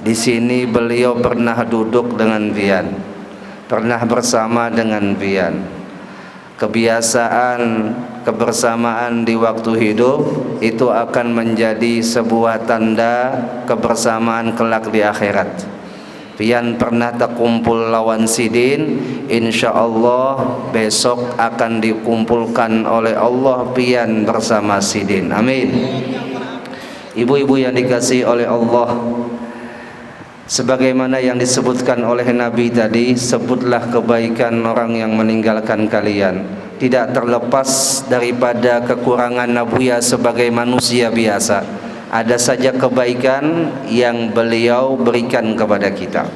Di sini beliau pernah duduk dengan pian, pernah bersama dengan pian. Kebersamaan di waktu hidup itu akan menjadi sebuah tanda kebersamaan kelak di akhirat. Pian pernah terkumpul lawan sidin, insyaallah besok akan dikumpulkan oleh Allah pian bersama sidin. Amin. Ibu-ibu yang dikasihi oleh Allah, sebagaimana yang disebutkan oleh Nabi tadi, sebutlah kebaikan orang yang meninggalkan kalian. Tidak terlepas daripada kekurangan Nabuya sebagai manusia biasa, ada saja kebaikan yang beliau berikan kepada kita.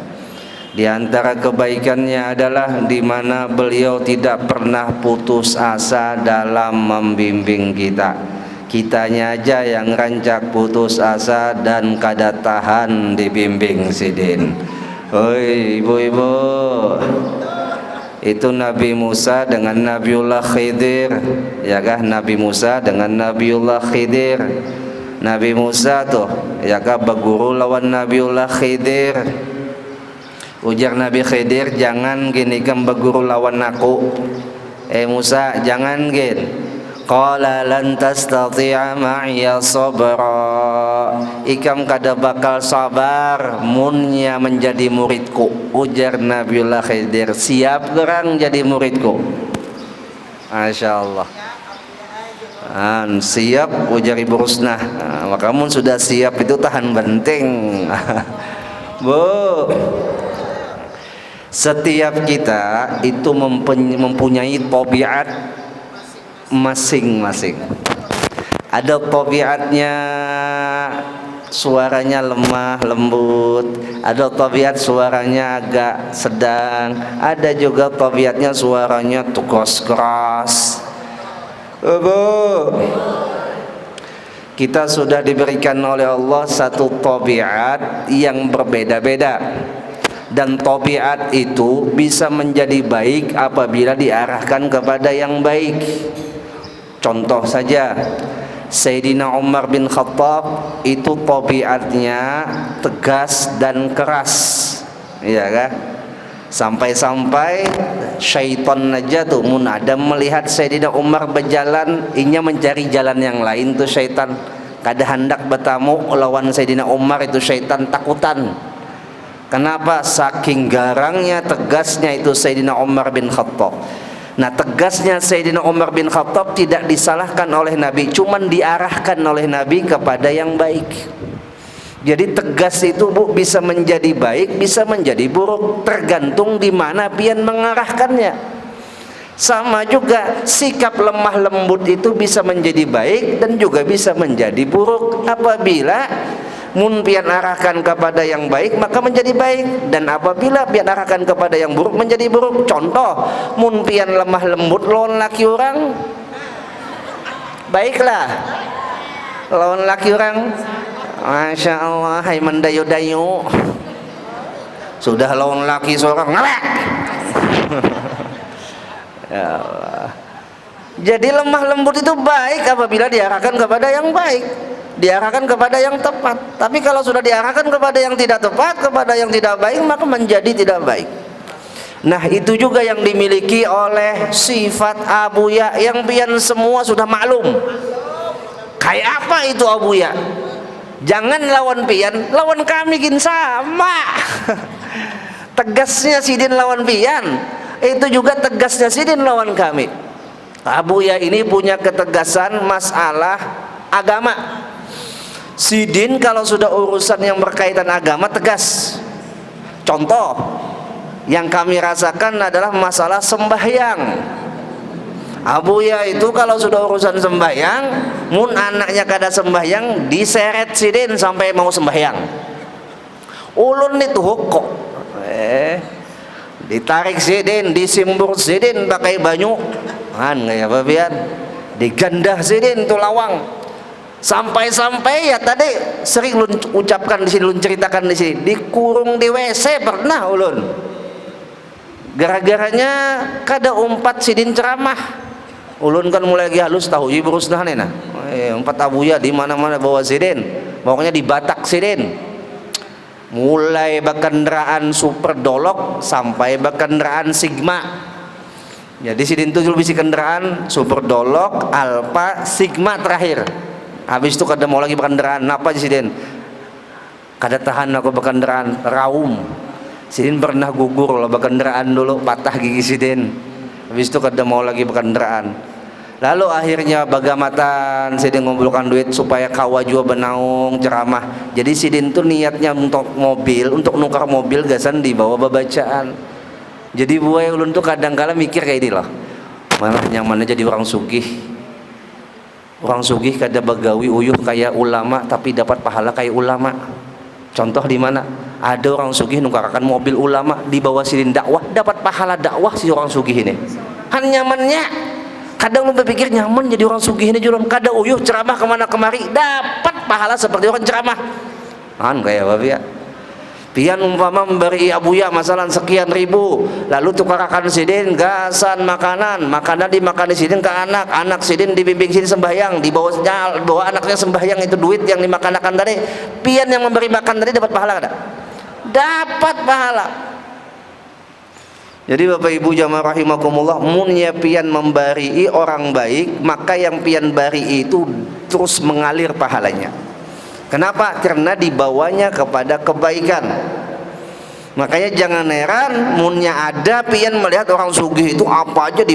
Di antara kebaikannya adalah di mana beliau tidak pernah putus asa dalam membimbing kita. Kitanya aja yang rancak putus asa dan kada tahan dibimbing sidin. Oi ibu-ibu, itu Nabi Musa dengan Nabiullah Khidir, ya kah? Nabi Musa dengan Nabiullah Khidir. Nabi Musa tuh ya kah berguru lawan Nabiullah Khidir. Ujar Nabi Khidir, jangan gini kan berguru lawan aku. Musa, jangan gini. Qala lan tastati'a ma'iya sabra, ikam kada bakal sabar munnya menjadi muridku. Ujar Nabiullah Khidir, siap gerang jadi muridku? Masya Allah. Siap, ujar Ibu Rusnah. Maka kamu sudah siap itu tahan benting. Bu, setiap kita itu mempunyai tabiat masing-masing. Ada tabiatnya suaranya lemah lembut, ada tabiat suaranya agak sedang, ada juga tabiatnya suaranya tegas keras. Kita sudah diberikan oleh Allah satu tabiat yang berbeda-beda, dan tabiat itu bisa menjadi baik apabila diarahkan kepada yang baik. Contoh saja, Sayyidina Umar bin Khattab itu tabiatnya tegas dan keras, iya kan? Sampai-sampai syaitan aja tuh mun ada melihat Sayyidina Umar berjalan, inya mencari jalan yang lain tuh syaitan. Kada hendak bertamu lawan Sayyidina Umar itu syaitan takutan. Kenapa? Saking garangnya, tegasnya itu Sayyidina Umar bin Khattab. Nah, tegasnya Sayyidina Umar bin Khattab tidak disalahkan oleh Nabi, cuman diarahkan oleh Nabi kepada yang baik. Jadi tegas itu Bu bisa menjadi baik, bisa menjadi buruk, tergantung di mana pian mengarahkannya. Sama juga sikap lemah lembut itu bisa menjadi baik dan juga bisa menjadi buruk. Apabila mun pian arahkan kepada yang baik maka menjadi baik, dan apabila pian arahkan kepada yang buruk menjadi buruk. Contoh, mun pian lemah lembut lawan laki orang, baiklah. Lawan laki orang, Masya Allah, hai mendayu-dayu. Sudah lawan laki seorang, ngelak. Ya Allah. Jadi lemah lembut itu baik apabila diarahkan kepada yang baik, diarahkan kepada yang tepat. Tapi kalau sudah diarahkan kepada yang tidak tepat, kepada yang tidak baik, maka menjadi tidak baik. Nah, itu juga yang dimiliki oleh sifat Abuya yang pian semua sudah maklum. Kayak apa itu Abuya? Jangan lawan pian, lawan kami gin sama. Tegasnya sidin lawan pian, itu juga tegasnya sidin lawan kami. Abuya ini punya ketegasan masalah agama. Sidin kalau sudah urusan yang berkaitan agama tegas. Contoh yang kami rasakan adalah masalah sembahyang. Abuya itu kalau sudah urusan sembahyang, mun anaknya kada sembahyang diseret sidin sampai mau sembahyang. Ulun itu hukum, ditarik sidin, disimbur sidin pakai banyu, kayak apa biar digandah sidin tuh lawang. Sampai-sampai ya tadi sering lun ucapkan di sini, lun ceritakan di sini, dikurung di WC pernah ulun. Gara-garanya kada umpat sidin ceramah. Ulun kan mulai lagi halus tahu Ibu Rusnah nih nah. Umpat Abuya di mana-mana bawa sidin. Pokoknya di Batak sidin. mulai berkendaraan super dolok sampai berkendaraan Sigma. Jadi sidin tuh dulu bisi kendaraan super dolok, Alfa, Sigma terakhir. Habis itu kada mau lagi berkendaraan apa sih sidin? Kada tahan aku berkendaraan Raum. Sidin pernah gugur lah berkendaraan dulu, patah gigi sidin. Habis itu kada mau lagi berkendaraan. Lalu akhirnya bagamatan sidin ngumpulkan duit supaya kawa juga benaung ceramah. Jadi sidin tuh niatnya untuk mobil, untuk nukar mobil gasan di bawah babacaan. Jadi buaya ulun tuh kadang-kala mikir kayak ini loh, malah nyamannya jadi orang sugih. Orang sugih kada bagawi uyuh kayak ulama tapi dapat pahala kayak ulama. Contoh di mana? Ada orang sugih nukarkan mobil ulama di bawah sidin dakwah, dapat pahala dakwah si orang sugih ini. Han nyamannya. Kadang lu berpikir nyaman jadi orang sugih ini juga, kadang uyuh ceramah kemana kemari dapat pahala seperti orang ceramah. Kan kayak babi ya. Pian umpama memberi abuya masalah sekian ribu, lalu tukarakan sidin gasan makanan dimakan di sidin ke anak sidin dibimbing sidin sembahyang, dibawa anaknya sembahyang, itu duit yang dimakan tadi. Pian yang memberi makan tadi dapat pahala kada? Dapat pahala. Jadi Bapak Ibu jamaah rahimakumullah, munnya pian memberi orang baik, maka yang pian bari itu terus mengalir pahalanya. Kenapa? Karena dibawanya kepada kebaikan. Makanya jangan heran munnya ada pian melihat orang sugih itu apa aja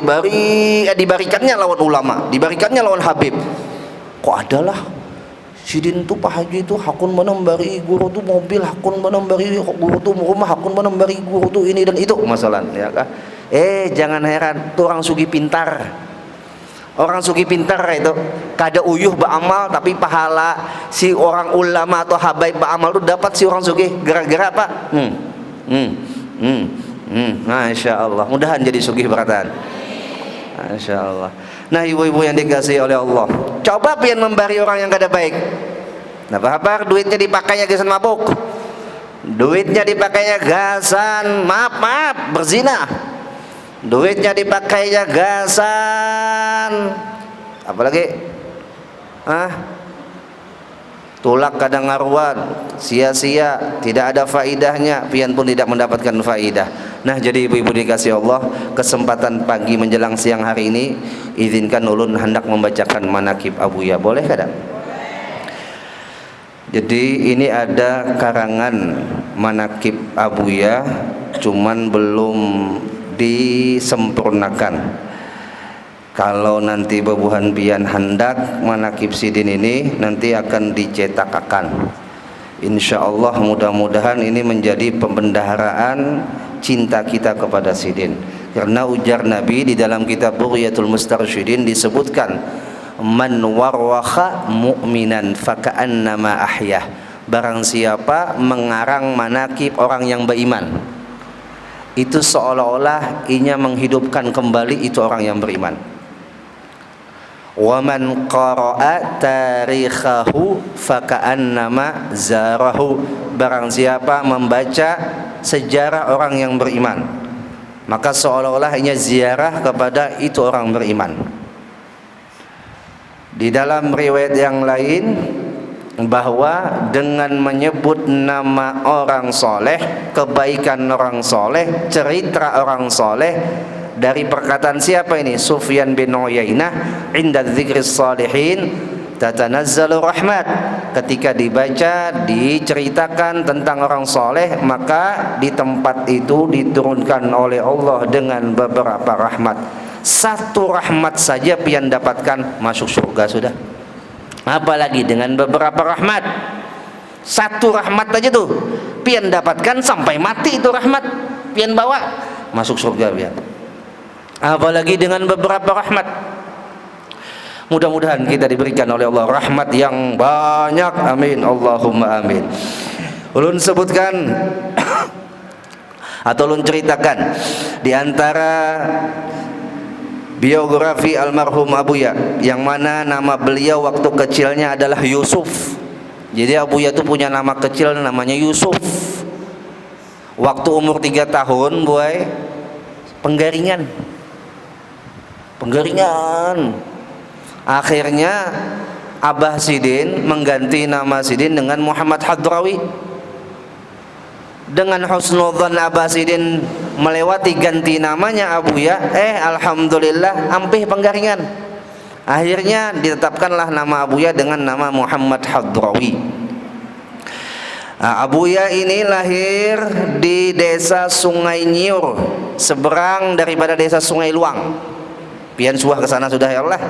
dibarikannya lawan ulama, dibarikannya lawan Habib. Kok adalah sidin tuh Pak Haji itu hakun menembari guru tuh mobil, hakun menembari guru tuh rumah, hakun menembari guru tuh ini dan itu masalahnya ya kah? Jangan heran tuh orang sugih pintar. Orang sugih pintar itu kada uyuh beramal tapi pahala si orang ulama atau habaib beramal itu dapat si orang sugih gara-gara apa? Masya Allah, mudahan jadi sugih beratan. Masya Allah. Nah ibu-ibu yang dikasihi oleh Allah, coba pian memberi orang yang kada baik. Nah apa duitnya dipakainya gasan mabuk, duitnya dipakainya gasan maaf berzina, duitnya dipakainya gasan apalagi tulak kadang ngaruan, sia-sia, tidak ada faidahnya, pian pun tidak mendapatkan faidah. Nah jadi ibu-ibu dikasih Allah, kesempatan pagi menjelang siang hari ini izinkan ulun hendak membacakan manakib Abuya, boleh kadang? Jadi ini ada karangan manakib Abuya, cuman belum disempurnakan. Kalau nanti bebuhan pian hendak manakib sidin ini nanti akan dicetakan. Insya Allah mudah-mudahan ini menjadi pembendaharaan cinta kita kepada sidin. Karena ujar Nabi di dalam kitab Bughyatul Mustarsyidin disebutkan, man warwaha mu'minan faka'annama ahyah. Barang siapa mengarang manakib orang yang beriman, itu seolah-olah inya menghidupkan kembali itu orang yang beriman. Wa man qara'a tarikhahu faka'annama zarahu. Barang siapa membaca sejarah orang yang beriman, maka seolah-olah inya ziarah kepada itu orang beriman. Di dalam riwayat yang lain bahwa dengan menyebut nama orang soleh, kebaikan orang soleh, cerita orang soleh, dari perkataan siapa ini? Sufyan bin Uyainah, inda dzikris salihin tatanazzalu rahmat. Ketika dibaca, diceritakan tentang orang soleh, maka di tempat itu diturunkan oleh Allah dengan beberapa rahmat. Satu rahmat saja pian dapatkan masuk surga sudah, apalagi dengan beberapa rahmat. Satu rahmat aja tuh pian dapatkan sampai mati, itu rahmat pian bawa masuk surga pian, apalagi dengan beberapa rahmat. Mudah-mudahan kita diberikan oleh Allah rahmat yang banyak, amin Allahumma amin. Ulun sebutkan atau ulun ceritakan di antara biografi almarhum Abuya, yang mana nama beliau waktu kecilnya adalah Yusuf. Jadi Abuya itu punya nama kecil namanya Yusuf. Waktu umur 3 tahun boy, penggaringan. Akhirnya Abah Sidin mengganti nama Sidin dengan Muhammad Hadrawi. dengan husnudzon Abbasidin melewati ganti namanya Abuya, alhamdulillah ampih penggaringan. Akhirnya ditetapkanlah nama Abuya dengan nama Muhammad Hadrawi. Abuya ini lahir di desa Sungai Nyiur, seberang daripada desa Sungai Luang. Pian suah ke sana sudah ya Allah.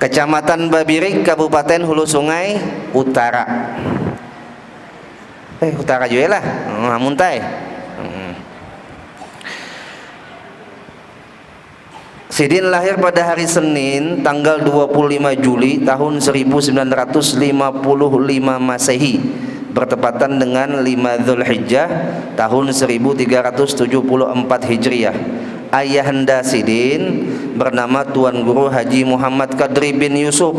Kecamatan Babirik, Kabupaten Hulu Sungai Utara. Utara juga lah, muntai. Sidin lahir pada hari Senin tanggal 25 Juli tahun 1955 Masehi, bertepatan dengan 5 Dzulhijjah tahun 1374 Hijriah. Ayahanda Sidin bernama Tuan Guru Haji Muhammad Kadri bin Yusuf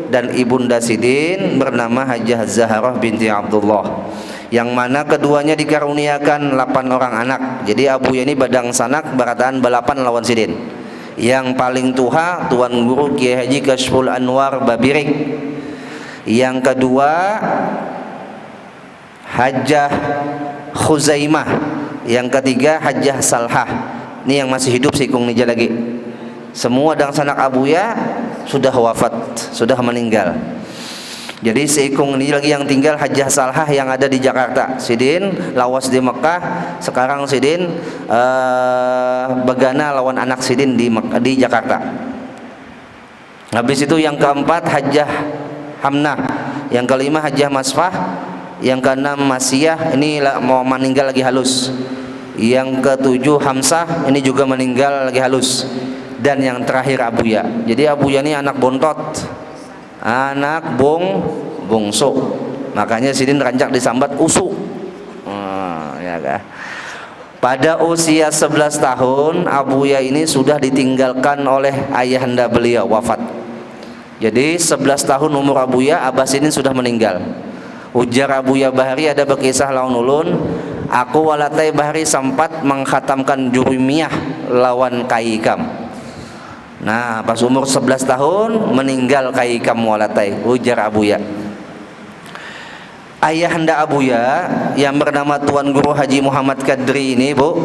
dan ibunda Sidin bernama Hajah Zaharah binti Abdullah, yang mana keduanya dikaruniakan 8 orang anak. Jadi Abuya ini badang sanak barataan balapan lawan Sidin. Yang paling tua Tuan Guru Kiai Haji Kashful Anwar Babirik, yang kedua Hajah Khuzaimah, yang ketiga Hajah Salhah. Ini yang masih hidup sikung nija lagi. Semua dang sanak Abuya sudah wafat, sudah meninggal. Jadi seikung ini lagi yang tinggal Hajah Salhah yang ada di Jakarta. Sidin lawas di Mekah, sekarang Sidin begana lawan anak Sidin di Jakarta. Habis itu yang keempat Hajah Hamnah, yang kelima Hajah Masfah, yang keenam Masiyah, ini mau meninggal lagi halus. Yang ketujuh Hamsah, ini juga meninggal lagi halus. Dan yang terakhir Abuya. Jadi Abuya ini anak bontot, anak bungsu. Makanya Sidin rancak disambat usu. Ya kan? Pada usia 11 tahun Abuya ini sudah ditinggalkan oleh ayahanda beliau, wafat. Jadi 11 tahun umur Abuya, Abbasidin sudah meninggal. Ujar Abuya Bahari ada berkisah lawan ulun, aku walatai Bahari sempat mengkhatamkan Jurumiyah lawan Kaikam. Nah, pas umur 11 tahun meninggal Kaikam walatai, ujar Abuya. Ayahanda Abuya yang bernama Tuan Guru Haji Muhammad Kadri ini, Bu,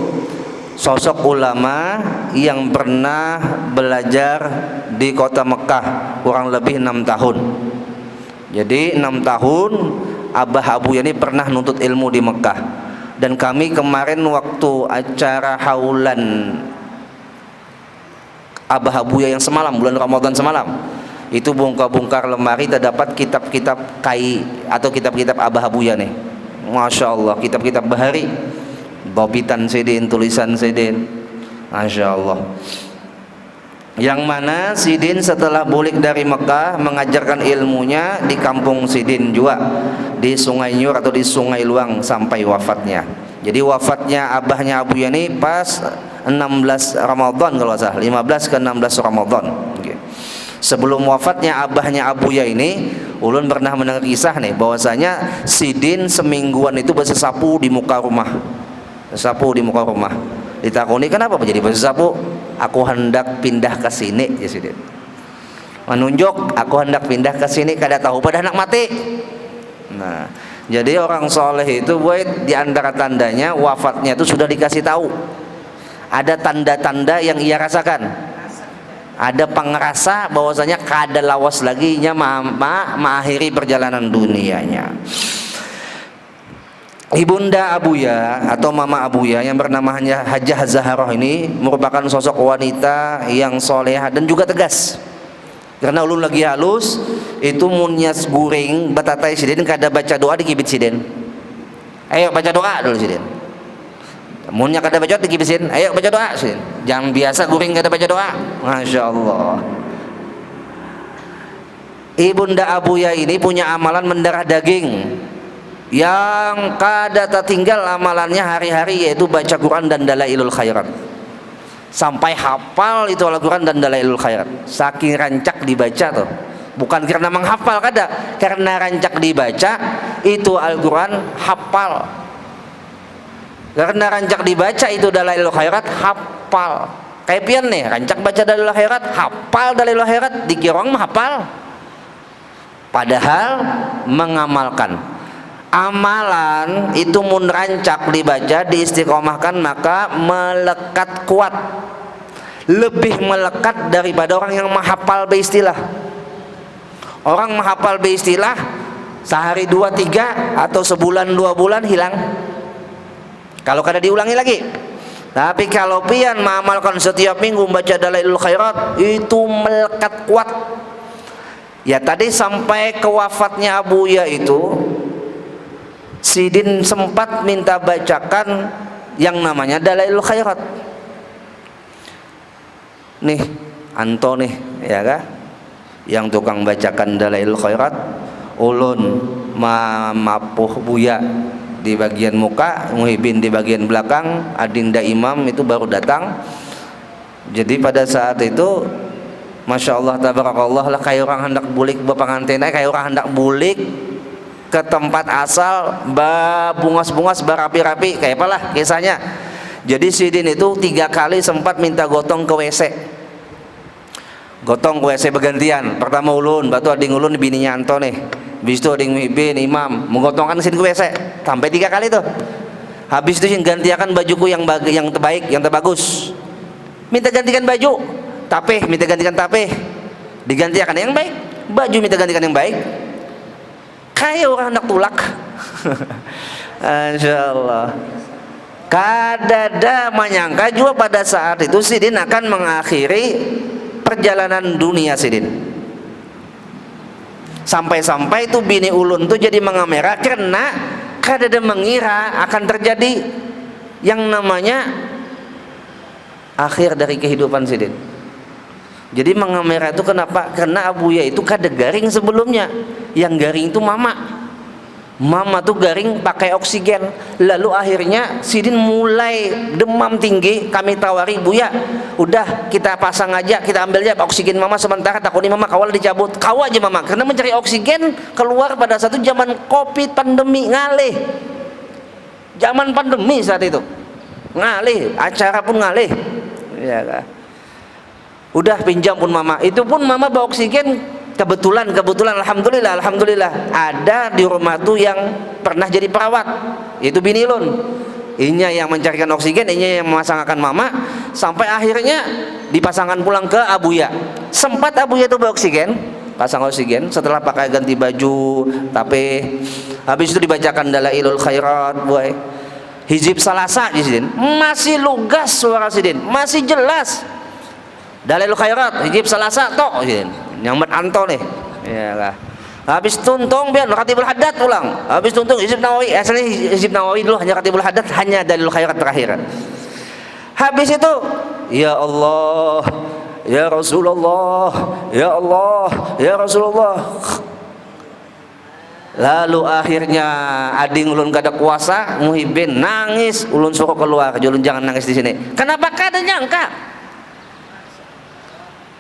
sosok ulama yang pernah belajar di kota Mekah kurang lebih 6 tahun. Jadi 6 tahun Abah Abuya ini pernah nuntut ilmu di Mekah. Dan kami kemarin waktu acara haulan Abah Abuya yang semalam, bulan Ramadan semalam, itu bongkar-bongkar lemari terdapat kitab-kitab kai atau kitab-kitab Abah Abuya nih. Masya Allah, kitab-kitab Bahari, babitan Sidin, tulisan Sidin, Masya Allah. Yang mana Sidin setelah balik dari Mekah mengajarkan ilmunya di kampung Sidin juga, di Sungai Nyur atau di Sungai Luang sampai wafatnya. Jadi wafatnya abahnya Abuya ini pas 16 Ramadan kalau salah, 15 ke 16 Ramadan. Okay. Sebelum wafatnya abahnya Abuya ini, ulun pernah mendengar kisah nih bahwasanya Sidin semingguan itu bersesapu di muka rumah. Bersesapu di muka rumah. Ditakoni kenapa menjadi bersesapu? Aku hendak pindah ke sini, ya Sidin. Menunjuk aku hendak pindah ke sini, kada tahu pada anak mati. Nah, jadi orang soleh itu buat di antara tandanya wafatnya itu sudah dikasih tahu. Ada tanda-tanda yang ia rasakan. Ada pengerasa bahwasanya kada lawas lagi nya mengakhiri perjalanan dunianya. Ibunda Abuya atau Mama Abuya yang bernama Hajah Zaharah ini merupakan sosok wanita yang solehah dan juga tegas. Karena ulun lagi halus itu munyas guring batatai Sidin kada baca doa di kibit Sidin. Ayo baca doa dulu Sidin. Munnya kada baca di kibit Sidin. Ayo baca doa Sidin. Jangan biasa guring kada baca doa. Masya Allah. Ibunda Abuya ini punya amalan mendarah daging yang kada tertinggal amalannya hari-hari, yaitu baca Quran dan dalailul khairat. Sampai hafal itu Al-Quran dan dalailul khairat. Saking rancak dibaca tuh. Bukan karena menghafal kada, karena rancak dibaca itu Al-Quran hafal. Karena rancak dibaca itu dalailul khairat hafal. Kayak pian nih, rancak baca dalailul khairat, hafal dalailul khairat, dikira orang menghafal. Padahal mengamalkan. Amalan itu mun rancak dibaca, diistiqomahkan, maka melekat kuat, lebih melekat daripada orang yang menghafal beristilah. Orang menghafal beristilah sehari 2-3 atau sebulan 2 bulan hilang kalau kada diulangi lagi. Tapi kalau pian mengamalkan setiap minggu membaca Dalailul Khairat, itu melekat kuat. Ya tadi sampai ke wafatnya Abuya itu Sidin sempat minta bacakan yang namanya Dalailul Khairat. Nih Anto nih ya kah, yang tukang bacakan Dalailul Khairat, ulun mapuh Buya di bagian muka, Muhibin di bagian belakang, Adinda Imam itu baru datang. Jadi pada saat itu Masya Allah tabarakallah lah, kayak orang hendak bulik bepanganten, kayak orang hendak bulik ke tempat asal, bungas-bungas berapi-rapi, kayak apalah kisahnya. Jadi Sidin itu 3 kali sempat minta gotong ke WC, gotong ke WC bergantian. Pertama ulun, batu ading ulun bininya Anto nih, habis itu ading Muhibin Imam menggotongkan Sidin ke WC sampai 3 kali tuh. Habis itu gantiakan bajuku yang terbaik, yang terbagus, minta gantikan baju, tapeh minta gantikan tapeh, digantikan yang baik, baju minta gantikan yang baik, kayak orang hendak tulak. Insyaallah kadada menyangka juga pada saat itu Sidin akan mengakhiri perjalanan dunia Sidin. Sampai-sampai itu bini ulun tuh jadi mengamera karena kadada mengira akan terjadi yang namanya akhir dari kehidupan Sidin. Jadi mengamera itu kenapa? Karena Abuya itu kada garing sebelumnya. Yang garing itu mama tuh garing pakai oksigen. Lalu akhirnya Sidin mulai demam tinggi. Kami tawari, Buya udah kita pasang aja, kita ambil aja oksigen mama sementara, takutnya mama kawal dicabut. Kau aja mama, karena mencari oksigen keluar pada satu zaman covid pandemi ngalih. Zaman pandemi saat itu ngalih, acara pun ngalih ya kan? Udah pinjam pun mama, itu pun mama bawa oksigen. Kebetulan alhamdulillah ada di rumah tuh yang pernah jadi perawat, itu bini lun. Inya yang mencarikan oksigen, inya yang memasangkan mama, sampai akhirnya dipasangkan pulang ke Abuya. Sempat Abuya itu bawa oksigen, pasang oksigen, setelah pakai ganti baju, tapi habis itu dibacakan Dalailul Khairat, boy. Hizib Salasa di Sidin, masih lugas suara Sidin, masih jelas. Dalailul Khairat, hijib Salasa tok yang Anto nih ya lah. Habis tuntung biar Khatibul Haddad ulang, habis tuntung hizib Nawawi, asalnya hizib Nawawi dulu, hanya Khatibul Haddad, hanya Dalailul Khairat terakhir. Habis itu ya Allah ya Rasulullah, ya Allah ya Rasulullah. Lalu akhirnya ading ulun kada kuasa, Muhibin nangis, ulun suruh keluar, ulun jangan nangis di sini. Kenapa kada nyangka?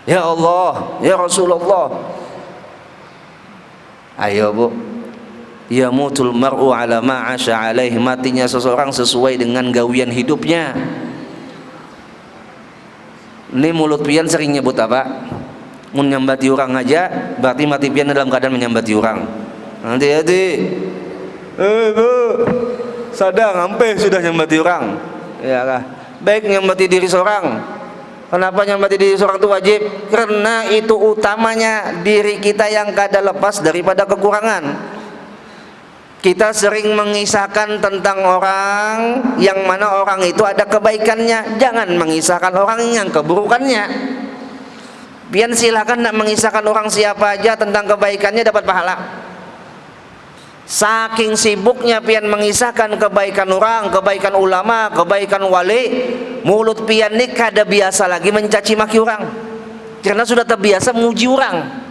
Ya Allah, ya Rasulullah. Ayo Bu, ya mutul mar'u ala ma'asha alaih, matinya seseorang sesuai dengan gawian hidupnya. Ini mulut pian sering nyebut apa? Menyambati orang aja, berarti mati pian dalam keadaan menyambati orang. Hati-hati. Bu, sadang sampai sudah nyambati orang. Ya kah? Baik nyambati diri seorang. Kenapa nyambati diri seorang itu wajib? Karena itu utamanya diri kita yang kada lepas daripada kekurangan. Kita sering mengisahkan tentang orang yang mana orang itu ada kebaikannya, jangan mengisahkan orang yang keburukannya. Pian silakan nak mengisahkan orang siapa aja tentang kebaikannya dapat pahala. Saking sibuknya pian mengisahkan kebaikan orang, kebaikan ulama, kebaikan wali, mulut pian ini kada biasa lagi mencaci maki orang, karena sudah terbiasa memuji orang.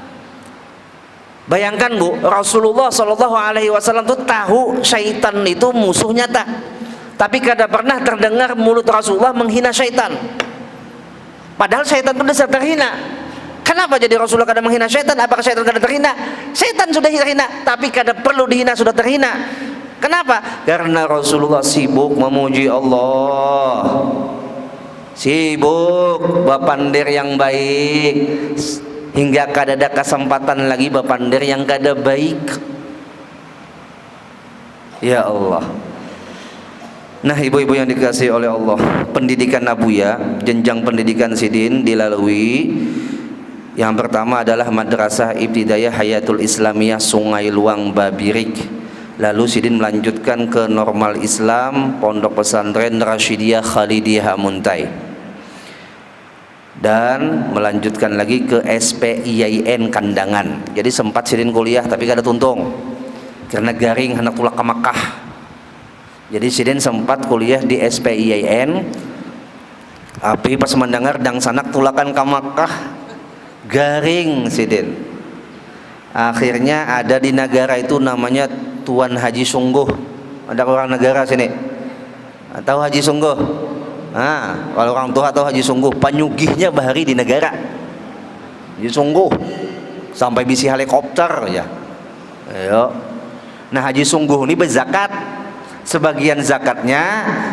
Bayangkan Bu, Rasulullah SAW itu tahu syaitan itu musuh nyata, tapi kada pernah terdengar mulut Rasulullah menghina syaitan. Padahal syaitan itu dasar terhina. Kenapa jadi Rasulullah kada menghina syaitan? Apakah syaitan kada terhina? Syaitan sudah terhina, tapi kada perlu dihina, sudah terhina. Kenapa? Karena Rasulullah sibuk memuji Allah, sibuk bapandir yang baik, hingga kada ada kesempatan lagi bapandir yang kada baik. Ya Allah. Nah, ibu-ibu yang dikasihi oleh Allah, pendidikan abuya, jenjang pendidikan sidin dilalui. Yang pertama adalah Madrasah Ibtidaiyah Hayatul Islamiyah Sungai Luang Babirik. Lalu sidin melanjutkan ke Normal Islam Pondok Pesantren Rasyidiyah Khalidiyah Muntai, dan melanjutkan lagi ke SPIAIN Kandangan. Jadi sempat sidin kuliah tapi kada tuntung karena garing hendak tulak ke Makkah. Jadi sidin sempat kuliah di SPIAIN, tapi pas mendengar dang sanak tulakan ke Makkah, garing sidin. Akhirnya ada di negara itu namanya Tuan Haji Sungguh. Ada orang negara sini tahu Haji Sungguh? Nah, kalau orang tua tahu Haji Sungguh, panyugihnya bahari di negara. Haji Sungguh sampai bisi helikopter ya. Ayo. Nah, Haji Sungguh ini berzakat. Sebagian zakatnya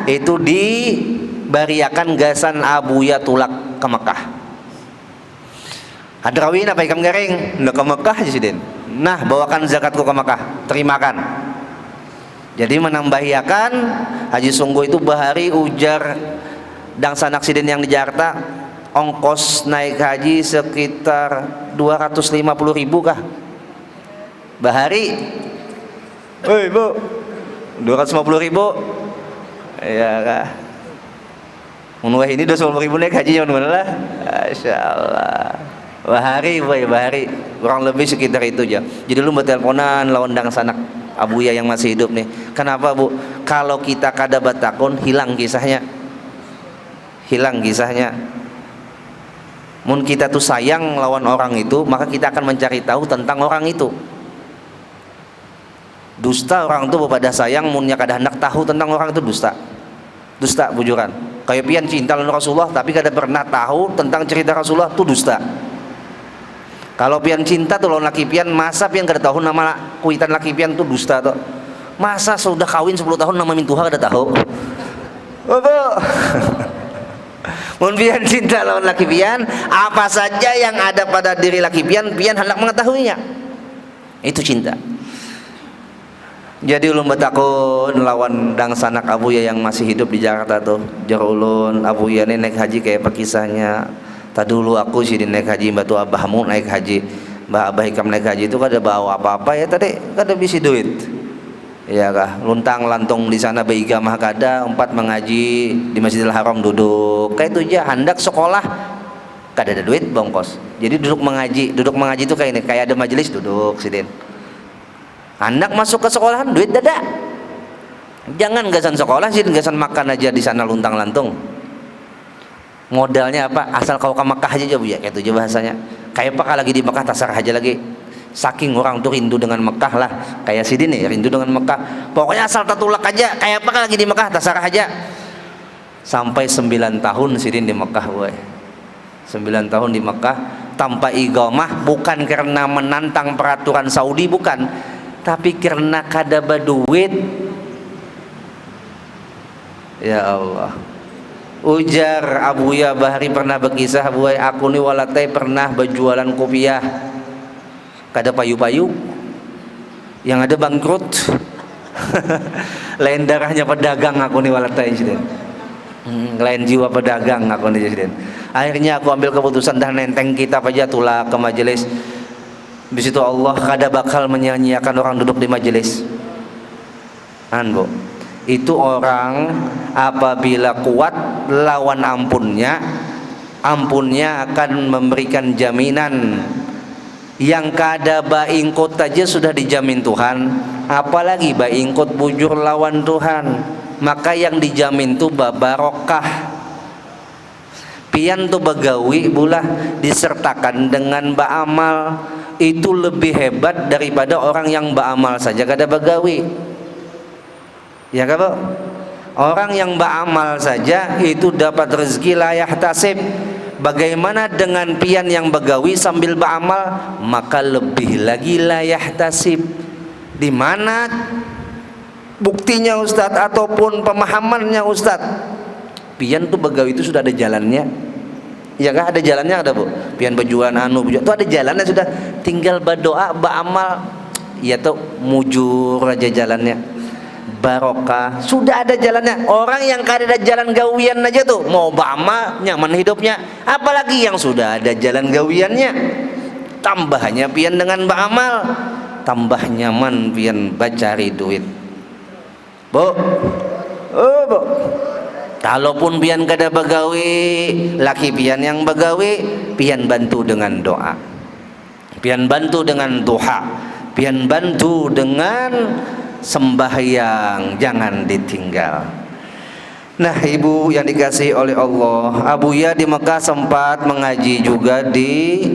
itu dibariakan gasan abuya tulak ke Mekah. Hadrawin apa ikam garing? Nak ke Mekah aja sidin. Nah, bawakan zakatku ke Mekah, terimakan. Jadi menambahiakan Haji Sungguh itu bahari ujar dang sanak sidin yang di Jakarta, ongkos naik haji sekitar 250.000 kah? Bahari. Oi, Bu. 250.000 ya kah? Munwah ini 250.000 naik haji yang mana lah? Masya Allah. Bahari boy, bahari kurang lebih sekitar itu aja. Jadi lu berteleponan lawan dang sanak abuya yang masih hidup nih. Kenapa Bu? Kalau kita kada batakun hilang kisahnya. Hilang kisahnya. Mun kita tuh sayang lawan orang itu, maka kita akan mencari tahu tentang orang itu. Dusta orang itu pada sayang munnya kada hendak tahu tentang orang itu dusta. Dusta bujuran. Kayak pian cinta lawan Rasulullah tapi kada pernah tahu tentang cerita Rasulullah itu dusta. Kalau pian cinta tuh lawan laki pian, masa pian kada tahu nama kuitan laki pian tuh dusta tuh. Masa sudah kawin 10 tahun nama mintuha kada tahu. Oh, Bu. Mun pian cinta lawan laki pian, apa saja yang ada pada diri laki pian, pian hendak mengetahuinya. Itu cinta. Jadi ulun betakun lawan dang sanak abuya yang masih hidup di Jakarta tuh. Jar ulun abuya ini naik haji kayak apa kisahnya. Tak dulu aku sih naik haji, batu abahmu naik haji, mbah abah ikam naik haji itu kada bawa apa-apa ya tadi, kada bisi duit. Ya kah, luntang lantung di sana beigamah kada, empat mengaji di Masjidil Haram duduk. Kayak itu aja, hendak sekolah kada ada duit bongkos. Jadi duduk mengaji itu kayak ini, kayak ada majelis duduk sidin. Hendak masuk ke sekolahan duit dada. Jangan gasan sekolah sih, gasan makan aja di sana luntang lantung. Modalnya apa? Asal kau ke Makkah aja Bu ya, kayak itu aja bahasanya. Kayak apa lagi di Makkah tasar aja lagi. Saking orang tuh rindu dengan Mekah lah, kayak sidin nih rindu dengan Mekah. Pokoknya asal tatulak aja, kayak apa lagi di Mekah tasar aja. Sampai 9 tahun sidin di Mekah boy. 9 tahun di Mekah tanpa iqamah, bukan karena menantang peraturan Saudi, bukan, tapi karena kada baduit. Ya Allah. Ujar abuya bahari pernah berkisah buai, aku ni walatai pernah berjualan kopiah, kada payu-payu, yang ada bangkrut. Lain darahnya pedagang aku ni walatai sidin. Lain jiwa pedagang aku ni sidin. Akhirnya aku ambil keputusan dah nenteng kitab aja tulah ke majelis. Di situ Allah kada bakal menyia-nyiakan orang duduk di majelis. Bu, itu orang apabila kuat lawan ampunnya akan memberikan jaminan yang kada baingkot aja sudah dijamin Tuhan, apalagi baingkot bujur lawan Tuhan, maka yang dijamin tuh barokah. Pian tuh begawi bulah disertakan dengan baamal, itu lebih hebat daripada orang yang baamal saja kada begawi. Ya kan Bu? Orang yang beramal saja itu dapat rezeki layak tasib. Bagaimana dengan pian yang begawi sambil beramal? Maka lebih lagi layak tasib. Di mana buktinya Ustadz ataupun pemahamannya Ustadz? Pian tuh begawi itu sudah ada jalannya. Ya kan, ada jalannya ada Bu. Pian berjualan itu ada jalannya sudah. Tinggal berdoa, beramal, ya tuh mujur aja jalannya. barokah, sudah ada jalannya. Orang yang kada ada jalan gawian aja tuh mau bama nyaman hidupnya, apalagi yang sudah ada jalan gawiannya. Tambahnya pian dengan beramal, tambah nyaman pian bacari duit. Bu, oh bu, kalaupun pian kada begawi, laki pian yang begawi, pian bantu dengan doa, pian bantu dengan duha, pian bantu dengan sembahyang, jangan ditinggal. Nah, ibu yang dikasihi oleh Allah, Abuya di Mekah sempat mengaji juga di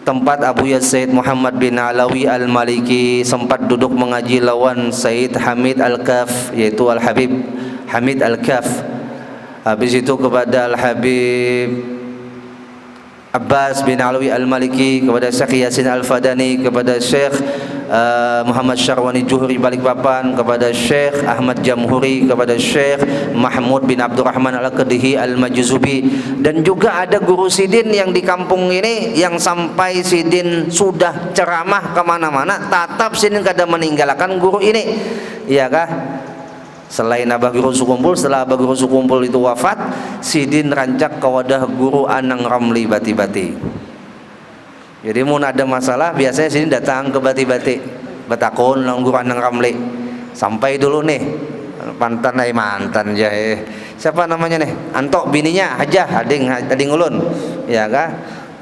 tempat Abuya Said Muhammad bin Alawi Al-Maliki, sempat duduk mengaji lawan Said Hamid Al-Kaf, yaitu Al-Habib Hamid Al-Kaf. Habis itu kepada Al-Habib Abbas bin Alawi Al-Maliki, kepada Syekh Yasin Al-Fadani, kepada Syekh Muhammad Syarwani Juhri Balikpapan, kepada Syekh Ahmad Jamhuri, kepada Syekh Mahmud bin Abdurrahman Al-Qadihi Al-Majzubi. Dan juga ada guru Sidin yang di kampung ini, yang sampai Sidin sudah ceramah kemana-mana, tetap Sidin kada meninggalkan guru ini, iya kah? Selain Abah Guru Sukumpul, setelah Abah Guru Sukumpul itu wafat, Sidin rancak ke wadah Guru Anang Ramli Bati-Bati. Jadi mun ada masalah biasanya Sidin datang ke Bati-Bati, betakun lang Guru Anang Ramli. Sampai dulu nih, mantan siapa namanya nih? Antok bininya Hajah, ading ulun, ya kah?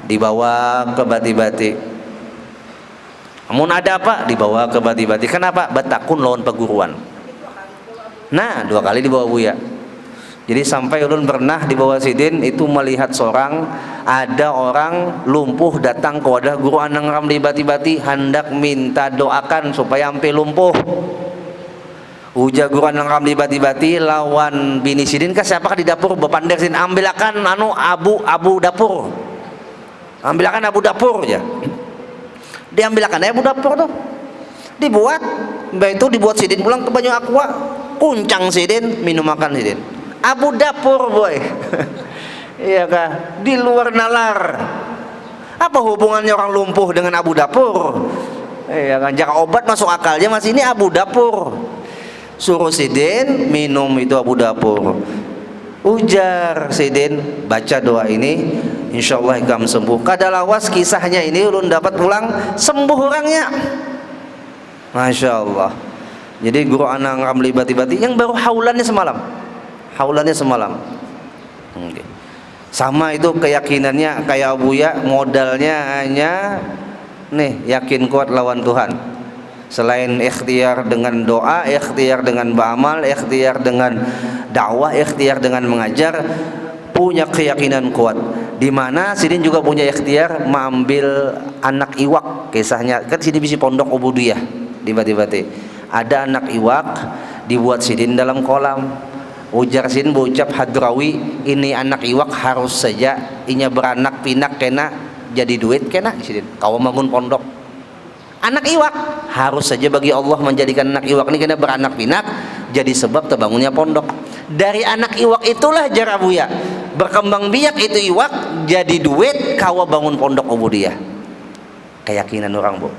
Dibawa ke Bati-Bati. Mun ada apa? Dibawa ke Bati-Bati. Kenapa? Betakun lawan peguruan. Nah, 2 kali dibawa Buya. Jadi sampai ulun pernah dibawa Sidin itu melihat ada orang lumpuh datang ke wadah Guru Anang Ramli Bati-Bati, hendak minta doakan supaya sampai lumpuh. Ujar Guru Anang Ramli Bati-Bati lawan bini Sidin, kah siapakah di dapur bepander Sidin, ambilakan abu dapur. Ambilakan abu dapur ya. Diambilakan abu dapur tuh. Dibuat, itu dibuat Sidin pulang ke Banyu Aqua. Kuncang Sidin, minum makan Sidin. Abu dapur boy. Iya kah? Di luar nalar. Apa hubungannya orang lumpuh dengan abu dapur? Iya kan? Jaka obat masuk akalnya, masih ini abu dapur. Suruh Sidin minum itu abu dapur. Ujar Sidin, baca doa ini, insyaallah ikam sembuh. Kadalawas kisahnya ini ulun dapat pulang sembuh orangnya. Masya Allah. Jadi Guru Anang Ramli Bati-Bati yang baru haulannya semalam. Okay. Sama itu keyakinannya kayak Abuya, modalnya hanya nih yakin kuat lawan Tuhan. Selain ikhtiar dengan doa, ikhtiar dengan beramal, ikhtiar dengan dakwah, ikhtiar dengan mengajar, punya keyakinan kuat. Di mana Sidin juga punya ikhtiar mengambil anak iwak. Kisahnya kan Sidin bisi pondok ubudiyah di Bati-Bati. Ada anak iwak dibuat Sidin dalam kolam. Ujar Sidin berucap hadrawi, ini anak iwak harus saja inya beranak pinak kena jadi duit kena Sidin. Kau bangun pondok. Anak iwak harus saja bagi Allah menjadikan anak iwak ini kena beranak pinak jadi sebab terbangunnya pondok. Dari anak iwak itulah jar Abuya berkembang biak itu iwak jadi duit, kau bangun pondok ubudiyah. Keyakinan orang bu.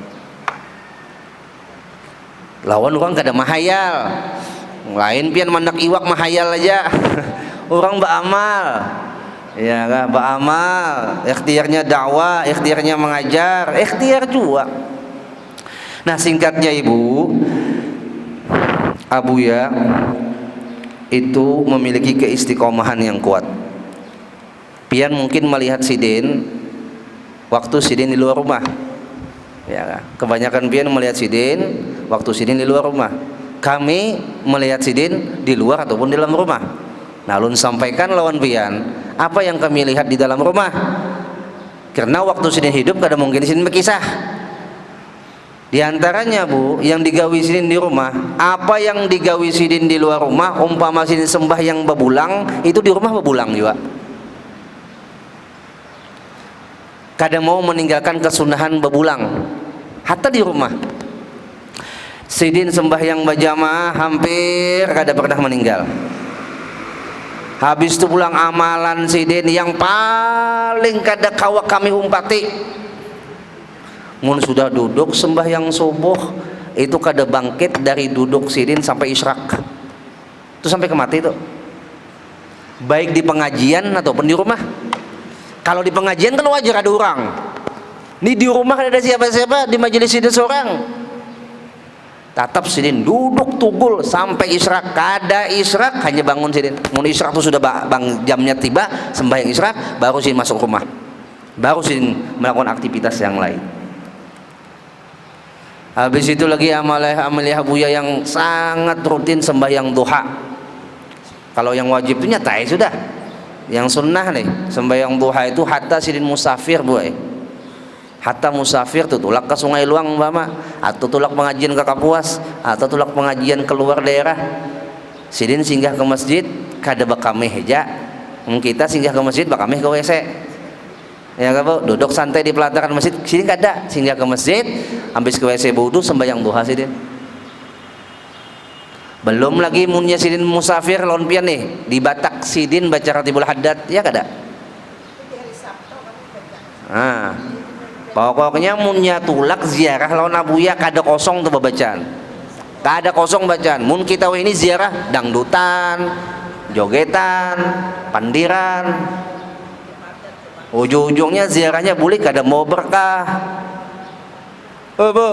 Lawan orang kada mahayal, lain pian mandak iwak mahayal aja. Orang beramal, ya kan, beramal, ikhtiarnya dakwah, ikhtiarnya mengajar, ikhtiar juga. Nah singkatnya ibu, Abuya itu memiliki keistiqomahan yang kuat. Pian mungkin melihat Sidin waktu Sidin di luar rumah, ya, kebanyakan pian melihat Sidin waktu Sidin di luar rumah. Kami melihat Sidin di luar ataupun di dalam rumah. Nah, ulun sampaikan lawan pian apa yang kami lihat di dalam rumah. Karena waktu Sidin hidup kada mungkin Sidin berkisah. Di antaranya bu, yang digawi Sidin di rumah, apa yang digawi Sidin di luar rumah, umpama Sidin sembah yang bebulang, itu di rumah bebulang juga. Kada mau meninggalkan kesunahan bebulang, hatta di rumah. Sidin sembahyang berjamaah hampir kada pernah meninggal. Habis itu pulang amalan Sidin yang paling kada kawa kami umpati. Mun sudah duduk sembahyang subuh, itu kada bangkit dari duduk sidin sampai isyraq. Itu sampai ke mati itu. Baik di pengajian ataupun di rumah. Kalau di pengajian kan wajar ada orang. Ini di rumah kada ada siapa-siapa, di majelis sidin seorang. Tetap sidin duduk tugul sampai isyraq. Kada isyraq hanya bangun sidin. Mun isyraq itu sudah jamnya tiba, sembahyang isyraq baru sidin masuk rumah. Baru sidin melakukan aktivitas yang lain. Habis itu lagi amalia Buya yang sangat rutin sembahyang duha. Kalau yang wajib itu nyata sudah. Yang sunnah nih sembahyang duha itu hatta sidin musafir boy. Hatta musafir tuh tulak ke Sungai Luang umpama, atau tulak pengajian ke Kapuas, atau tulak pengajian keluar daerah. Sidin singgah ke masjid kada bakameh aja. Kita singgah ke masjid bakameh ke WC. Ya kan, duduk santai di pelataran masjid, sini kada, singgah ke masjid, habis ke WC wudu sembahyang duha sidin. Belum lagi munnya sidin musafir lawan pian nih, di Batak sidin baca Ratibul Haddad, ya kada? Nah, pokoknya munnya tulak ziarah lawan abuya kada kosong tuh bacaan. Kada kosong bacaan. Mun kita ini ziarah dangdutan, jogetan, pandiran. Ujung-ujungnya ziarahnya boleh kada mau berkah. Bu,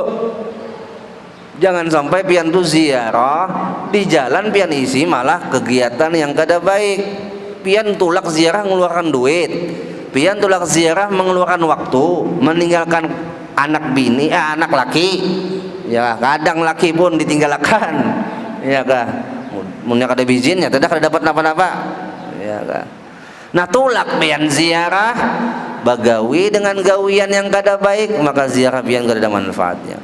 jangan sampai pian tuh ziarah di jalan pian isi malah kegiatan yang kada baik. Pian tulak ziarah mengeluarkan duit, pian tulak ziarah mengeluarkan waktu, meninggalkan anak bini, anak laki. Ya kadang laki pun ditinggalkan. Ya kah? Munnya kada bizinnya, tidak kada dapat napa-napa. Ya kah? Nah tulak pian ziarah bagawi dengan gawian yang kada baik, maka ziarah pian kada ada manfaatnya.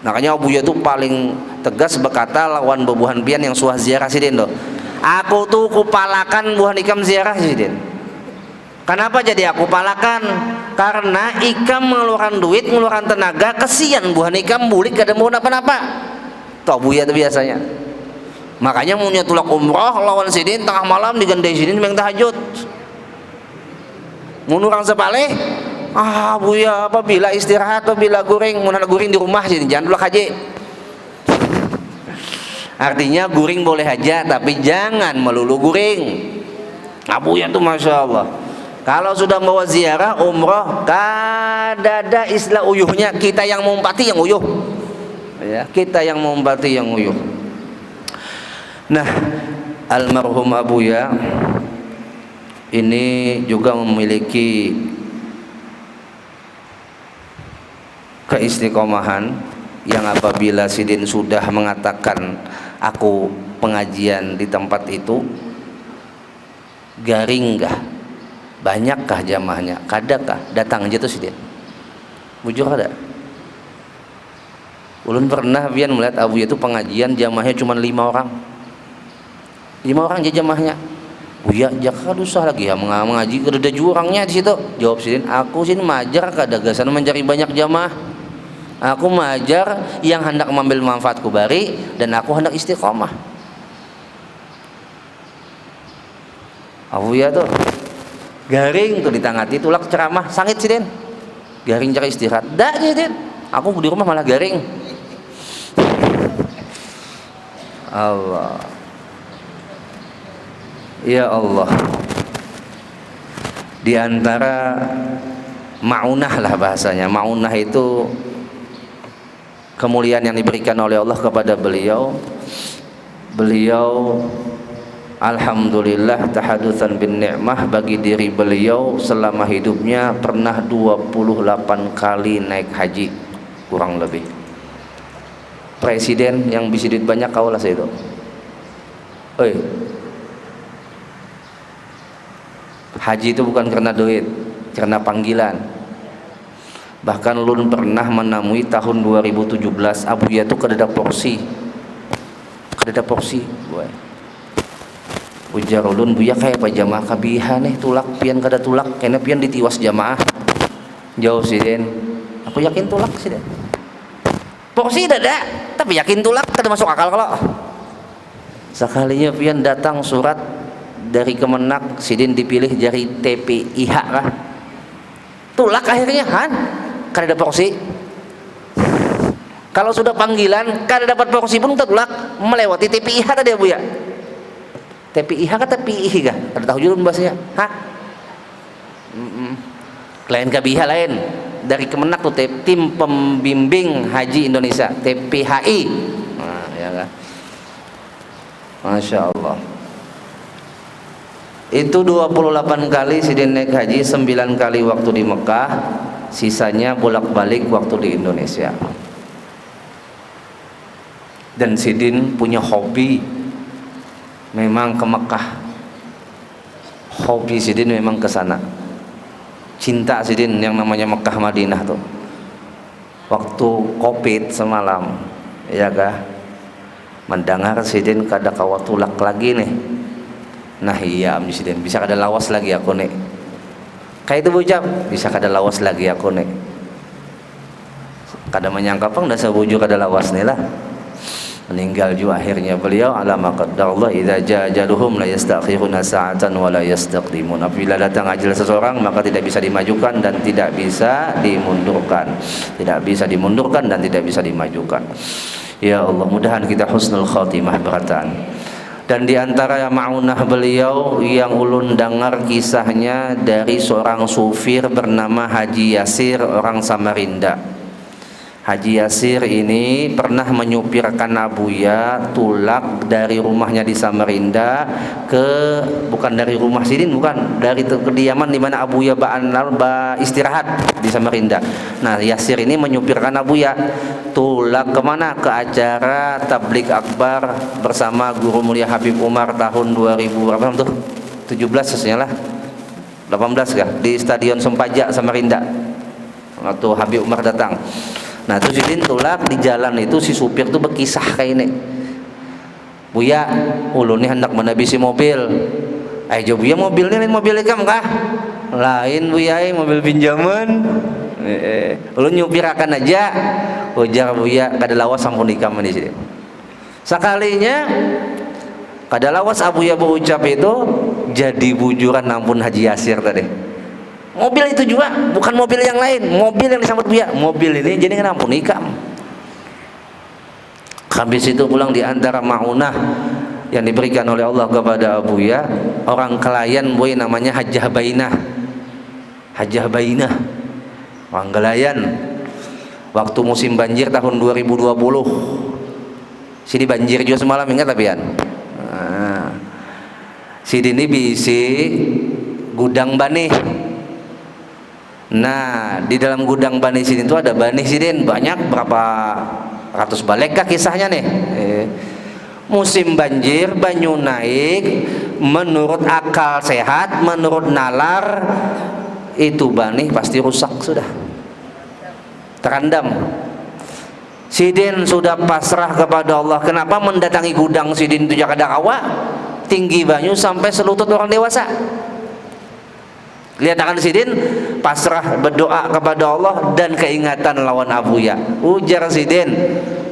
Makanya Abuya tuh paling tegas berkata lawan bebuhan pian yang suah ziarah sidin doh. Aku tuh kupalakan buhan ikam ziarah sidin. Kenapa jadi aku palakan? Karena ikam mengeluarkan duit, mengeluarkan tenaga, kesian buhan ikam bulik kada mau napa-napa. Tuh Abuya tuh biasanya. Makanya punya tulak umroh lawan sidin tengah malam digandai sidin memang tahajud. Mun orang sepaleh, Buya apabila istirahat, apabila guring, mun ada guring di rumah sini, jangan tulak haji. Artinya guring boleh aja, tapi jangan melulu guring. Buya tuh masya Allah. Kalau sudah bawa ziarah umroh, kada ada istilah uyuhnya. Kita yang mengumpati yang uyuh. Ya, kita yang mengumpati yang uyuh. Nah, almarhum Abuya ini juga memiliki keistiqomahan yang apabila sidin sudah mengatakan aku pengajian di tempat itu, garinggah, banyakkah jamaahnya, kadakah datang aja tuh sidin, bujur ada. Ulun pernah pian melihat Abuya itu pengajian jamaahnya cuma 5 orang, 5 orang aja jamaahnya. Buya jaka usah lagi ya mengaji ada jurangnya di situ. Jawab sidin, aku sini majar kadagasan mencari banyak jamaah. Aku majar yang hendak mengambil manfaatku bari dan aku hendak istiqomah. Abuya tuh garing tuh ditangati tulak ceramah sangit sidin. Garing cari istirahat. Dak sidin. Aku di rumah malah garing. Allah. Ya Allah, di antara maunah lah bahasanya. Maunah itu kemuliaan yang diberikan oleh Allah kepada beliau. Beliau alhamdulillah tahadutsan bin ni'mah, bagi diri beliau selama hidupnya pernah 28 kali naik haji kurang lebih. Presiden yang bisa duit banyak kaulah saya itu. Oi, haji itu bukan karena duit, karena panggilan. Bahkan ulun pernah menemui tahun 2017 Abuya itu kedada porsi, boy. Ujar ulun, Buya kayak apa jamaah kabihan nih tulak pian kada tulak, kena pian ditiwas jamaah. Jauh sidin, aku yakin tulak sidin. Porsi dada, tapi yakin tulak kada masuk akal kalau. Sekalinya pian datang surat dari Kemenak, sidin dipilih dari TPIH kah? Tulak akhirnya kan? Kada ada porsi. Kalau sudah panggilan, kada dapat porsi pun tertolak melewati TPIH tadi ya Bu ya. TPIH kata TPIH kah? Kada tahu juga bahasanya. Hah? Lain KBIH lain. Dari Kemenak tuh tim pembimbing haji Indonesia, TPHI. Nah, ya kan. Masya Allah. Itu 28 kali Sidin naik haji, 9 kali waktu di Mekah, sisanya bolak-balik waktu di Indonesia. Dan Sidin punya hobi memang ke Mekah. Hobi Sidin memang ke sana. Cinta Sidin yang namanya Mekah Madinah tuh. Waktu Covid semalam, ya kah? Mendengar Sidin kada kawa tulak lagi nih. Nah iya Sidin, bisa kada lawas lagi aku nih. Kayak itu bujab, bisa kada lawas lagi aku nih. Kada menyangka pang dah sebuju kada lawas nih lah. Meninggal juga akhirnya beliau, alama qadarullah idza jaa ajaluhum la yastakhiruna sa'atan wa la yastaqdimun. Apabila datang ajal seseorang maka tidak bisa dimajukan dan tidak bisa dimundurkan. Tidak bisa dimundurkan dan tidak bisa dimajukan. Ya Allah, mudahan kita husnul khatimah beratan. Dan di antara maunah beliau yang ulun dengar kisahnya dari seorang sufir bernama Haji Yasir, orang Samarinda. Haji Yasir ini pernah menyupirkan Abuya tulak dari rumahnya di Samarinda bukan dari rumah Sidin, bukan, dari kediaman di mana Abuya istirahat di Samarinda. Nah, Yasir ini menyupirkan Abuya tulak kemana? Ke acara tablik akbar bersama Guru Mulia Habib Umar tahun 2000 berapa tuh? 17 sebenarnya lah. 18 kah? Di Stadion Sempaja Samarinda. Waktu Habib Umar datang. Nah terus Sidin tulak di jalan itu, si supir tuh berkisah kayak ini, Buya ulun nih hendak menabisi mobil. Ayo Buya, mobilnya lain mobil ikam kah? Lain Buya, mobil pinjaman. Ulun nyupirakan aja. Ujar Buya, kada lawas sampun ikam di sini. Sekalinya kada lawas Abuya berucap itu, jadi bujuran ampun Haji Yasir tadi. Mobil itu juga bukan mobil yang lain, mobil yang disambut Buya, mobil ini jadi ampun ikam. Habis itu pulang di antara maunah yang diberikan oleh Allah kepada Abuya, orang kelayan boy namanya Hajjah Bainah. Hajjah Bainah, orang kelayan. Waktu musim banjir tahun 2020, sini banjir juga semalam, ingat tapian. Nah, sini bisi gudang banih. Nah, di dalam gudang banih Sidin itu ada banih Sidin banyak, berapa ratus balek kah kisahnya nih. Musim banjir banyu naik, menurut akal sehat, menurut nalar itu banih pasti rusak sudah, terendam. Sidin sudah pasrah kepada Allah. Kenapa mendatangi gudang Sidin itu jaga kawa tinggi banyu sampai selutut orang dewasa. Lihat tangan Sidin pasrah berdoa kepada Allah dan keingatan lawan Abuya. Ujar Sidin,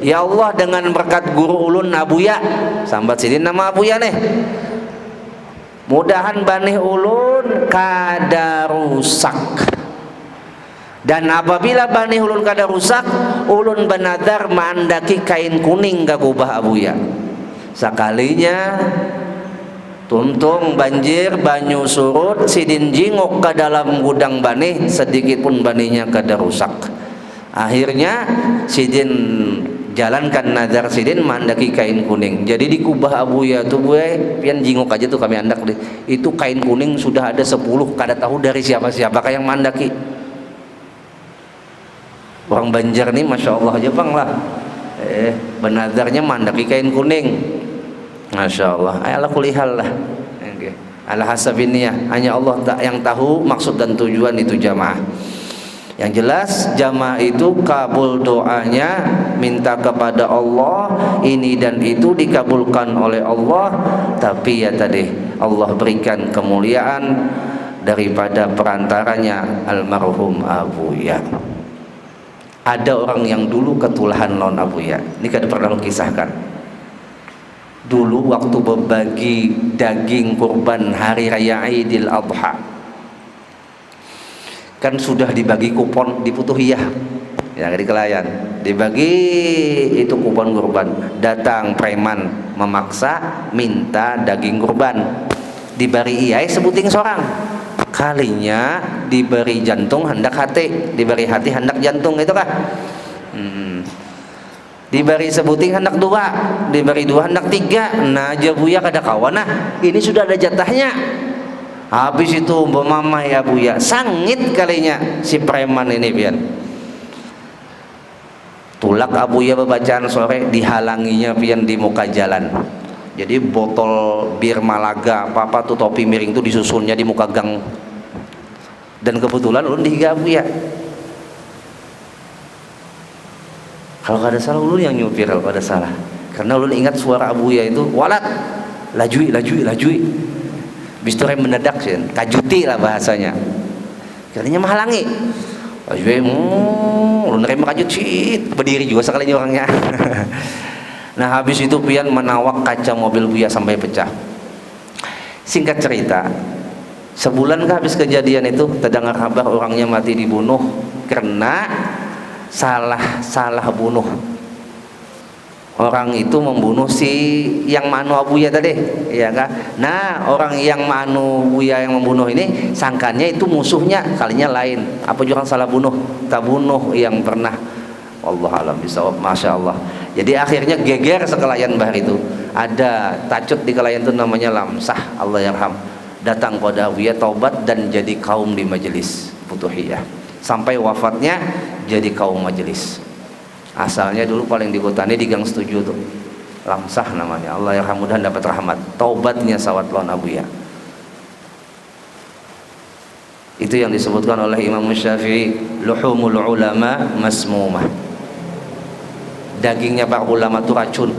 ya Allah dengan berkat guru ulun Abuya, sambat Sidin nama Abuya nih, mudahan banih ulun kada rusak. Dan apabila banih ulun kada rusak, ulun benadar mandaki kain kuning gagubah Abuya. Sekalinya tuntung banjir banyu surut, Sidin jingok ke dalam gudang banih, sedikit pun banihnya kada rusak. Akhirnya Sidin jalankan nazar Sidin mandaki kain kuning. Jadi di kubah Abuya tuh pian jingok aja tuh kami andak deh. Itu kain kuning sudah ada 10, kada tahu dari siapa-siapa yang mandaki. Orang Banjar nih Masya Allah aja bang lah, benazarnya mandaki kain kuning. Masya Allah, ayalah kulihal lah. Ala hasabinnya, hanya Allah yang tahu maksud dan tujuan itu jamaah. Yang jelas jamaah itu kabul doanya, minta kepada Allah ini dan itu dikabulkan oleh Allah. Tapi ya tadi Allah berikan kemuliaan daripada perantaranya almarhum Abuya. Ada orang yang dulu ketulahan lawan Abuya, ini kada pernah kisahkan. Dulu waktu berbagi daging kurban hari raya Idul Adha, kan sudah dibagi kupon di Putuhiyah. yang di Kelayan dibagi itu kurban. Datang preman memaksa minta daging kurban, diberi iai sebuting sorang, kalinya diberi jantung hendak hati, diberi hati hendak jantung, itu kah? Diberi sebuting hendak dua, diberi dua hendak tiga. Nah aja Buya kada kawan, nah ini sudah ada jatahnya. Habis itu mama ya Buya sangit kalinya si preman ini pian. Tulak Abuya bacaan sore dihalanginya pian di muka jalan. Jadi botol bir Malaga apa tuh topi miring tuh disusunnya di muka gang. Dan kebetulan ulun dihiga Abuya. Kalau ada salah ulun yang nyupir, kalau ada salah. Karena ulun ingat suara Abuya itu, walat, lajui. Bis itu rem mendadak sih, kajuti lah bahasanya. Katanya menghalangi. Lajui, ulun rem kajut sih, berdiri juga sekalinya orangnya. Nah habis itu pian menawak kaca mobil Buya sampai pecah. Singkat cerita, sebulan kah habis kejadian itu terdengar kabar orangnya mati dibunuh karena salah bunuh. Orang itu membunuh si yang manu Abuya tadi, ya kan? Nah orang yang manu Buya yang membunuh ini sangkanya itu musuhnya, kalinya lain. Apa juga salah bunuh? Tak bunuh yang pernah. Allah alam bisawab, masya Allah. Jadi akhirnya geger sekelayan bahar itu. Ada tacut di Kelayan itu namanya Lamsah, Allah yarham. Datang pada Abuya taubat dan jadi kaum di majelis Futuhiyah. Sampai wafatnya jadi kaum majelis. Asalnya dulu paling di kota ini di Gang 7 tuh, Lamsah namanya. Allah yarham, mudah dapat rahmat. Taubatnya sawat lawan Abuya. Itu yang disebutkan oleh Imam Syafi'i, luhumul ulama masmumah. Dagingnya para ulama itu racun.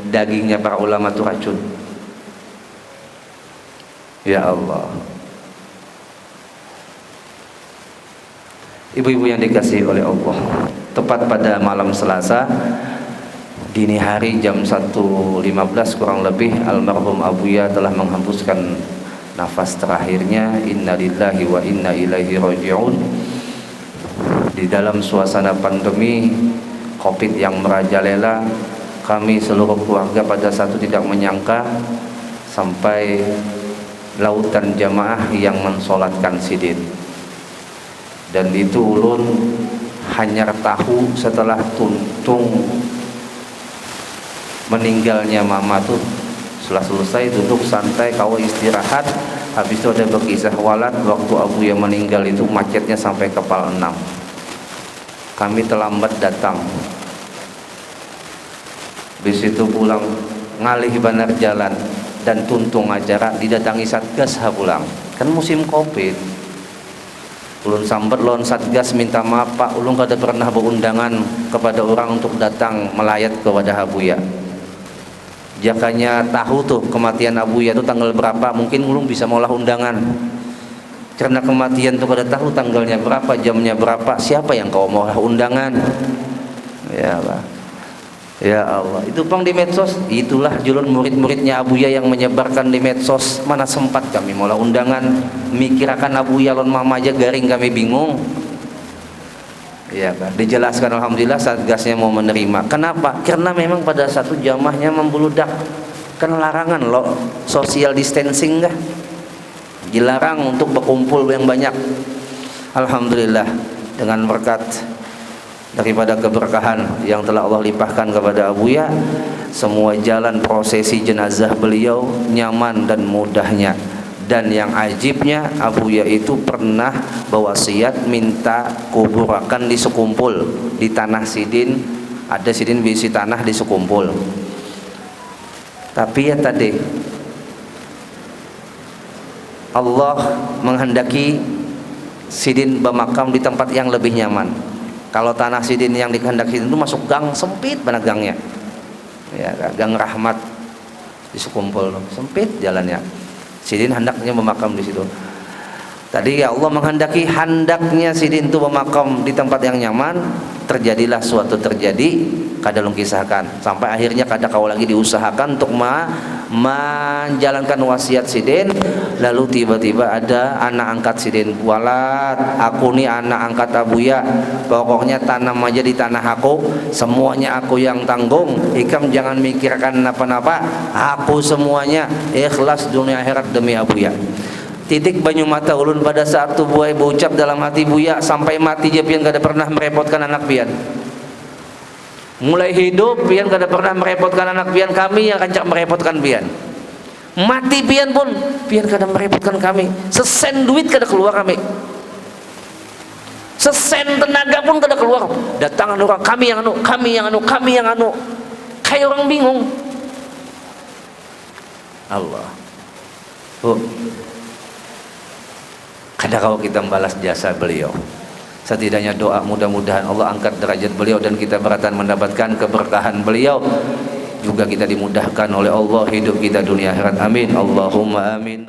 Dagingnya para ulama itu racun. Ya Allah. Ibu-ibu yang dikasihi oleh Allah, tepat pada malam Selasa dini hari jam 1.15 kurang lebih, almarhum Abuya telah menghembuskan nafas terakhirnya. Innalillahi wa inna ilaihi raji'un. Di dalam suasana pandemi Covid yang merajalela, kami seluruh keluarga pada satu tidak menyangka sampai lautan jamaah yang mensolatkan sidin. Dan itu ulun hanya tahu setelah tuntung meninggalnya mama tuh. Setelah selesai duduk santai kau istirahat, habis itu ada berkisah walat waktu Abuya meninggal itu macetnya sampai kepala 6. Kami terlambat datang. Habis itu pulang ngalih banar jalan dan tuntung acara didatangi Satgas pulang. Kan musim Covid. Ulun sambat lawan Satgas minta maaf Pak, ulun kada pernah berundangan kepada orang untuk datang melayat kepada Abuya. Jakanya tahu tuh kematian Abuya itu tanggal berapa, mungkin ulun bisa molah undangan. Karena kematian tuh kada tahu tanggalnya berapa, jamnya berapa, siapa yang kau mau undangan? Ya Pak. Ya Allah, itu bang di medsos, itulah julun murid-muridnya Abuya yang menyebarkan di medsos. Mana sempat kami mula undangan, mikirakan Abuya lon mama aja garing kami bingung. Ya kan, dijelaskan alhamdulillah Satgasnya mau menerima. Kenapa? Karena memang pada satu jamaahnya membludak. Kan larangan loh social distancing kah? Dilarang untuk berkumpul yang banyak. Alhamdulillah dengan berkat daripada keberkahan yang telah Allah limpahkan kepada Abuya, semua jalan prosesi jenazah beliau nyaman dan mudahnya. Dan yang ajibnya, Abuya itu pernah berwasiat minta kuburakan di sekumpul di tanah sidin. Ada sidin berisi tanah di sekumpul. Tapi ya tadi Allah menghendaki sidin bermakam di tempat yang lebih nyaman. Kalau tanah sidin yang dikehendaki itu masuk gang sempit banget gangnya, ya gang rahmat di sekumpul sempit jalannya. Sidin hendaknya memakam di situ. Tadi ya Allah menghendaki hendaknya sidin itu memakam di tempat yang nyaman, terjadilah suatu terjadi kada long kisahkan sampai akhirnya kada kau lagi diusahakan untuk menjalankan wasiat sidin. Lalu tiba-tiba ada anak angkat si Den, walat, aku nih anak angkat Abuya, pokoknya tanam aja di tanah aku, semuanya aku yang tanggung, ikam jangan mikirkan apa-apa, aku semuanya ikhlas dunia akhirat demi Abuya. Titik banyu mata ulun pada saat tu buai berucap dalam hati Buya, sampai mati je pian kada pernah merepotkan anak pian. Mulai hidup pian kada pernah merepotkan anak pian, kami yang kancak merepotkan pian. Mati pian pun pian kada merepotkan kami, sesen duit kada keluar kami, sesen tenaga pun kada keluar. Datangan orang, kami yang anu, kami yang anu, kami yang anu, kayak orang bingung. Allah, kada kalau kita membalas jasa beliau, setidaknya doa mudah-mudahan Allah angkat derajat beliau dan kita beratan mendapatkan keberkahan beliau, juga kita dimudahkan oleh Allah hidup kita dunia akhirat. Amin, Allahumma amin.